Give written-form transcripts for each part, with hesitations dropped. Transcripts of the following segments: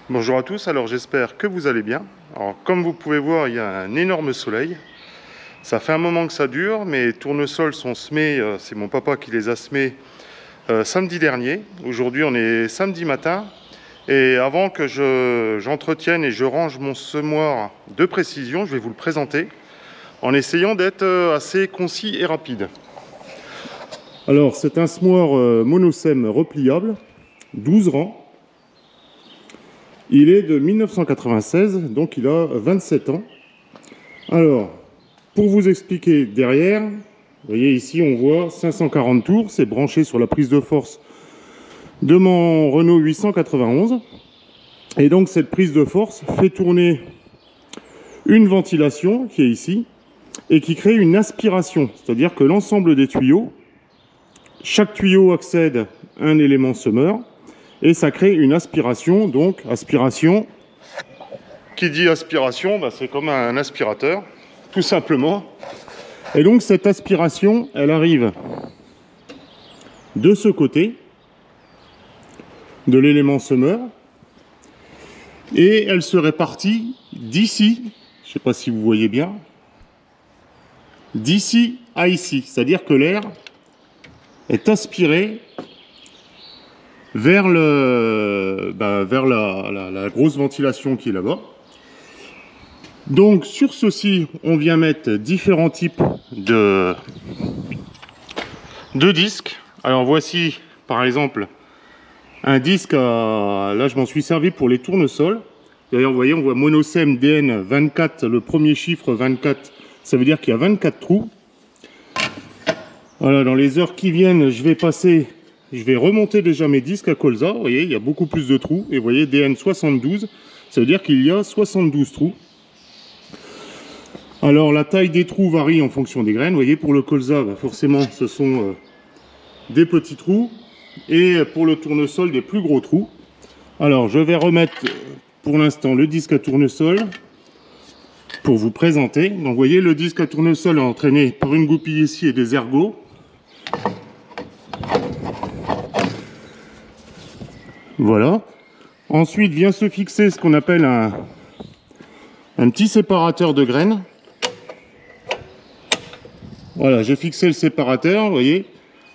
Bonjour à tous, alors j'espère que vous allez bien. Alors comme vous pouvez voir, il y a un énorme soleil. Ça fait un moment que ça dure, mes tournesols sont semés, c'est mon papa qui les a semés samedi dernier. Aujourd'hui on est samedi matin. Et avant que j'entretienne et je range mon semoir de précision, je vais vous le présenter en essayant d'être assez concis et rapide. Alors c'est un semoir monosème repliable, 12 rangs. Il est de 1996, donc il a 27 ans. Alors, pour vous expliquer derrière, vous voyez ici on voit 540 tours, c'est branché sur la prise de force de mon Renault 891. Et donc cette prise de force fait tourner une ventilation qui est ici et qui crée une aspiration, c'est-à-dire que l'ensemble des tuyaux, chaque tuyau accède à un élément semeur. Et ça crée une aspiration, donc aspiration. Qui dit aspiration, c'est comme un aspirateur, tout simplement. Et donc cette aspiration, elle arrive de ce côté, de l'élément semeur, et elle se répartit d'ici, je ne sais pas si vous voyez bien, d'ici à ici. C'est-à-dire que l'air est aspiré vers, vers la grosse ventilation qui est là-bas. Donc sur ceci, on vient mettre différents types de disques. Alors voici par exemple un disque, là je m'en suis servi pour les tournesols. D'ailleurs vous voyez, on voit monosème DN 24, le premier chiffre 24, ça veut dire qu'il y a 24 trous. Voilà, dans les heures qui viennent, je vais remonter déjà mes disques à colza. Vous voyez, il y a beaucoup plus de trous. Et vous voyez, DN 72, ça veut dire qu'il y a 72 trous. Alors, la taille des trous varie en fonction des graines. Vous voyez, pour le colza, forcément, ce sont des petits trous. Et pour le tournesol, des plus gros trous. Alors, je vais remettre pour l'instant le disque à tournesol pour vous présenter. Donc, vous voyez, le disque à tournesol est entraîné par une goupille ici et des ergots. Voilà. Ensuite vient se fixer ce qu'on appelle un petit séparateur de graines. Voilà, j'ai fixé le séparateur, vous voyez.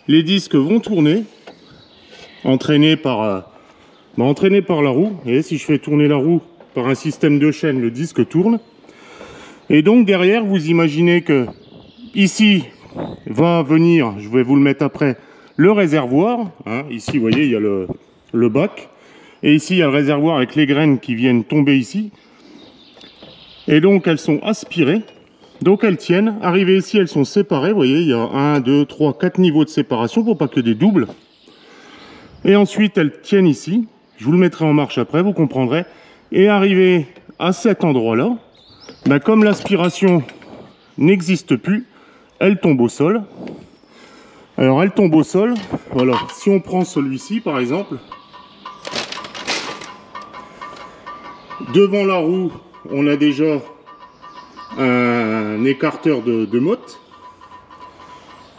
Les disques vont tourner, entraînés par la roue. Et si je fais tourner la roue par un système de chaîne, le disque tourne. Et donc derrière, vous imaginez que ici va venir, je vais vous le mettre après, le réservoir. Ici, vous voyez, il y a le bac. Et ici, il y a le réservoir avec les graines qui viennent tomber ici. Et donc, elles sont aspirées. Donc, elles tiennent. Arrivées ici, elles sont séparées. Vous voyez, il y a 1, 2, 3, 4 niveaux de séparation pour pas que des doubles. Et ensuite, elles tiennent ici. Je vous le mettrai en marche après, vous comprendrez. Et arrivé à cet endroit-là, comme l'aspiration n'existe plus, elle tombe au sol. Alors, elle tombe au sol. Voilà. Si on prend celui-ci, par exemple, devant la roue, on a déjà un écarteur de motte.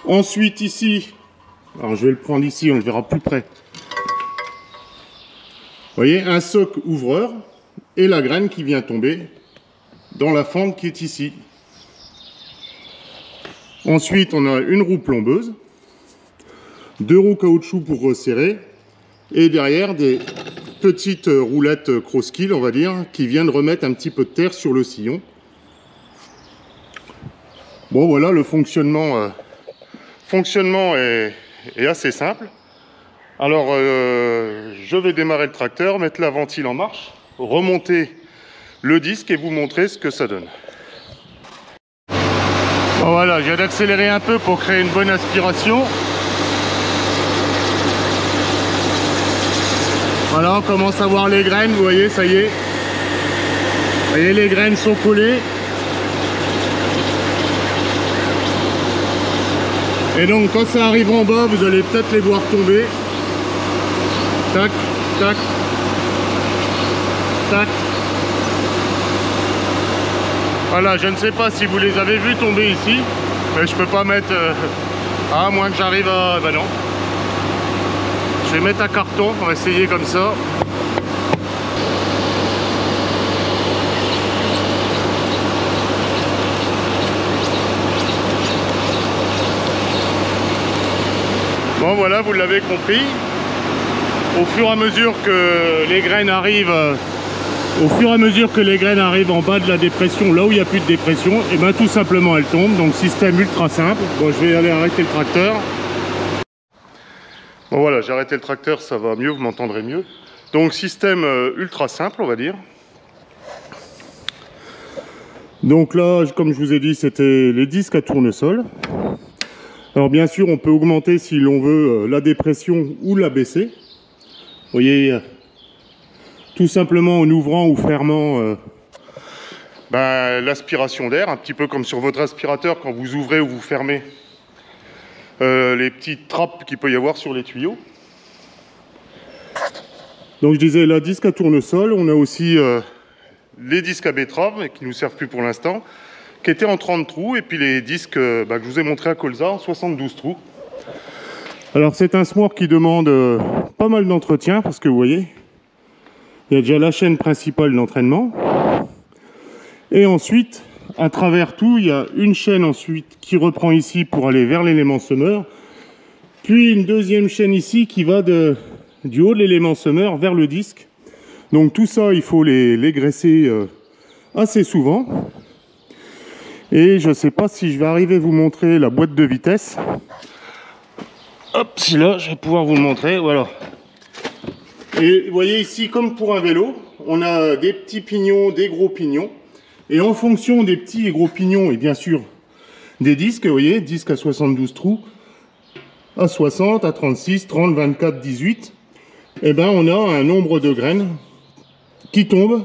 Ensuite, ici, alors je vais le prendre ici, on le verra plus près. Vous voyez, un soc ouvreur et la graine qui vient tomber dans la fente qui est ici. Ensuite, on a une roue plombeuse, 2 roues caoutchouc pour resserrer, et derrière des petites roulettes cross-kill, on va dire, qui viennent remettre un petit peu de terre sur le sillon. Bon, voilà, le fonctionnement est assez simple. Alors, je vais démarrer le tracteur, mettre la ventile en marche, remonter le disque et vous montrer ce que ça donne. Bon, voilà, je viens d'accélérer un peu pour créer une bonne aspiration. Voilà, on commence à voir les graines, vous voyez, ça y est. Vous voyez, les graines sont collées. Et donc, quand ça arrive en bas, vous allez peut-être les voir tomber. Tac, tac, tac. Voilà, je ne sais pas si vous les avez vus tomber ici, mais je peux pas mettre... à moins que j'arrive à... Ben non. Je vais mettre un carton, on va essayer comme ça. Bon voilà, vous l'avez compris. Au fur et à mesure que les graines arrivent, en bas de la dépression, là où il n'y a plus de dépression, et ben tout simplement elles tombent. Donc système ultra simple. Bon, je vais aller arrêter le tracteur. Bon voilà, j'ai arrêté le tracteur, ça va mieux, vous m'entendrez mieux. Donc système ultra simple, on va dire. Donc là, comme je vous ai dit, c'était les disques à tournesol. Alors bien sûr, on peut augmenter si l'on veut la dépression ou la baisser. Vous voyez, tout simplement en ouvrant ou fermant l'aspiration d'air, un petit peu comme sur votre aspirateur quand vous ouvrez ou vous fermez les petites trappes qu'il peut y avoir sur les tuyaux. Donc je disais, la disque à tournesol, on a aussi les disques à betterave, qui ne nous servent plus pour l'instant, qui étaient en 30 trous, et puis les disques que je vous ai montré à colza en 72 trous. Alors c'est un semoir qui demande pas mal d'entretien, parce que vous voyez, il y a déjà la chaîne principale d'entraînement, et ensuite, à travers tout, il y a une chaîne ensuite qui reprend ici pour aller vers l'élément semeur, puis une deuxième chaîne ici qui va du haut de l'élément semeur vers le disque. Donc tout ça, il faut les graisser assez souvent. Et je ne sais pas si je vais arriver à vous montrer la boîte de vitesse. Hop, si là, je vais pouvoir vous le montrer, voilà. Et vous voyez ici, comme pour un vélo, on a des petits pignons, des gros pignons. Et en fonction des petits et gros pignons, et bien sûr des disques, vous voyez, disques à 72 trous, à 60, à 36, 30, 24, 18, et ben on a un nombre de graines qui tombent.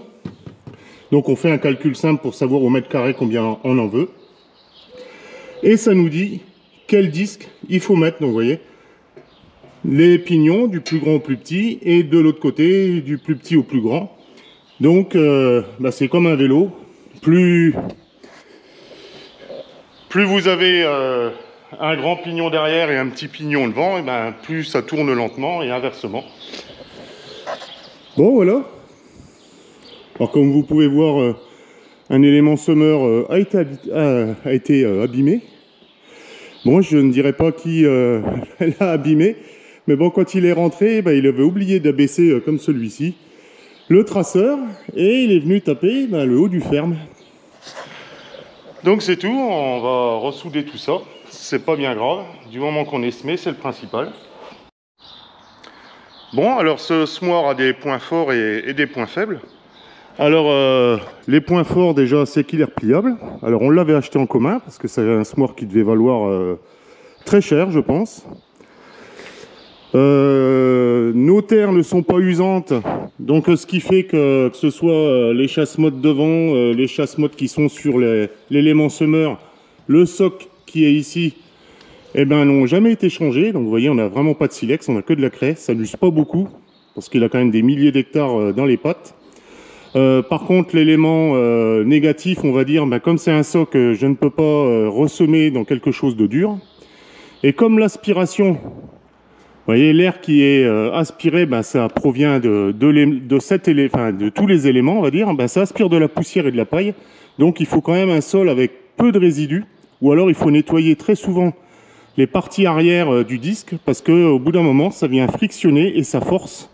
Donc on fait un calcul simple pour savoir au mètre carré combien on en veut. Et ça nous dit quel disque il faut mettre. Donc vous voyez, les pignons du plus grand au plus petit, et de l'autre côté du plus petit au plus grand. Donc c'est comme un vélo. Plus vous avez un grand pignon derrière et un petit pignon devant, et plus ça tourne lentement, et inversement. Bon voilà. Alors comme vous pouvez voir, un élément semeur a été abîmé. Bon, je ne dirais pas qui l'a abîmé, mais bon, quand il est rentré, il avait oublié d'abaisser comme celui-ci le traceur, et il est venu taper le haut du ferme. Donc c'est tout, on va ressouder tout ça, c'est pas bien grave, du moment qu'on est semé, c'est le principal. Bon, alors ce semoir a des points forts et des points faibles. Alors les points forts déjà, c'est qu'il est repliable. Alors on l'avait acheté en commun, parce que c'est un semoir qui devait valoir très cher, je pense. Nos terres ne sont pas usantes, donc ce qui fait que ce soit les chasse-mottes devant, les chasse-mottes qui sont sur l'élément semeur, le soc qui est ici, n'ont jamais été changés. Donc vous voyez, on n'a vraiment pas de silex, on n'a que de la craie, ça n'use pas beaucoup, parce qu'il a quand même des milliers d'hectares dans les pattes. Par contre, l'élément négatif, on va dire, comme c'est un soc, je ne peux pas ressemer dans quelque chose de dur. Et comme l'aspiration, vous voyez, l'air qui est aspiré, ça provient de tous les éléments, on va dire. Ça aspire de la poussière et de la paille. Donc il faut quand même un sol avec peu de résidus. Ou alors il faut nettoyer très souvent les parties arrière du disque, parce qu'au bout d'un moment, ça vient frictionner et ça force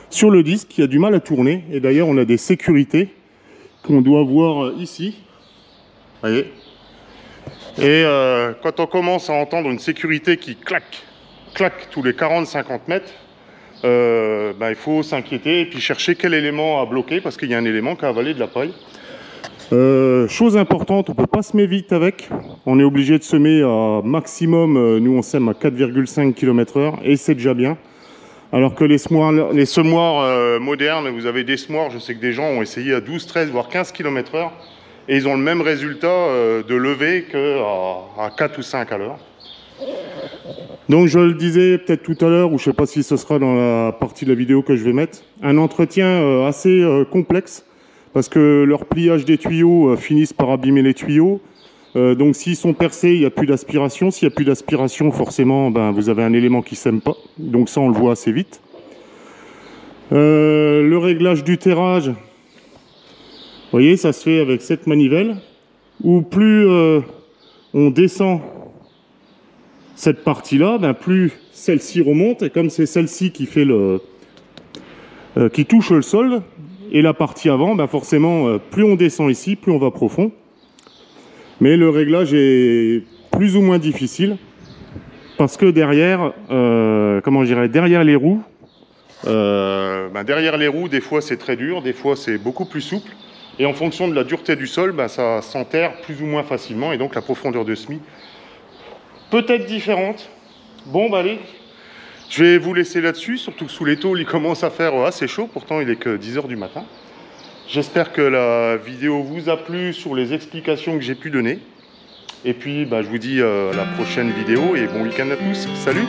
sur le disque qui a du mal à tourner. Et d'ailleurs, on a des sécurités qu'on doit voir ici. Vous voyez. Et quand on commence à entendre une sécurité qui claque tous les 40-50 mètres, il faut s'inquiéter et puis chercher quel élément à bloquer, parce qu'il y a un élément qui a avalé de la paille. Chose importante, on ne peut pas semer vite avec. On est obligé de semer à maximum, nous on sème à 4,5 km/h, et c'est déjà bien. Alors que les semoirs modernes, vous avez des semoirs, je sais que des gens ont essayé à 12, 13, voire 15 km/h, et ils ont le même résultat de levée qu'à 4 ou 5 à l'heure. Donc je le disais peut-être tout à l'heure, ou je ne sais pas si ce sera dans la partie de la vidéo que je vais mettre, un entretien assez complexe, parce que leur pliage des tuyaux finissent par abîmer les tuyaux. Donc s'ils sont percés, il n'y a plus d'aspiration. S'il n'y a plus d'aspiration, forcément, vous avez un élément qui ne sème pas. Donc ça, on le voit assez vite. Le réglage du terrage, vous voyez, ça se fait avec cette manivelle, où plus on descend cette partie-là, ben, plus celle-ci remonte, et comme c'est celle-ci qui fait qui touche le sol, et la partie avant, ben forcément, plus on descend ici, plus on va profond. Mais le réglage est plus ou moins difficile, parce que derrière, comment je dirais, derrière les roues, des fois c'est très dur, des fois c'est beaucoup plus souple, et en fonction de la dureté du sol, ben, ça s'enterre plus ou moins facilement, et donc la profondeur de semis peut être différente. Bon, bah allez, je vais vous laisser là-dessus, surtout que sous les tôles, il commence à faire assez chaud, pourtant il est que 10 h du matin. J'espère que la vidéo vous a plu sur les explications que j'ai pu donner. Et puis, bah, je vous dis à la prochaine vidéo et bon week-end à tous. Salut!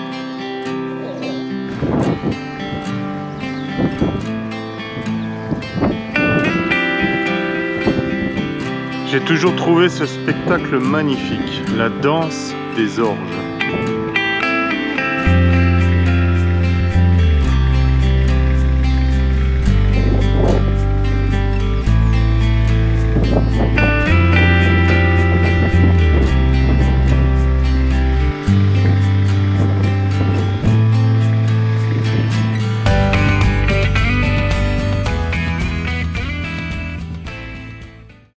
J'ai toujours trouvé ce spectacle magnifique, la danse des orges.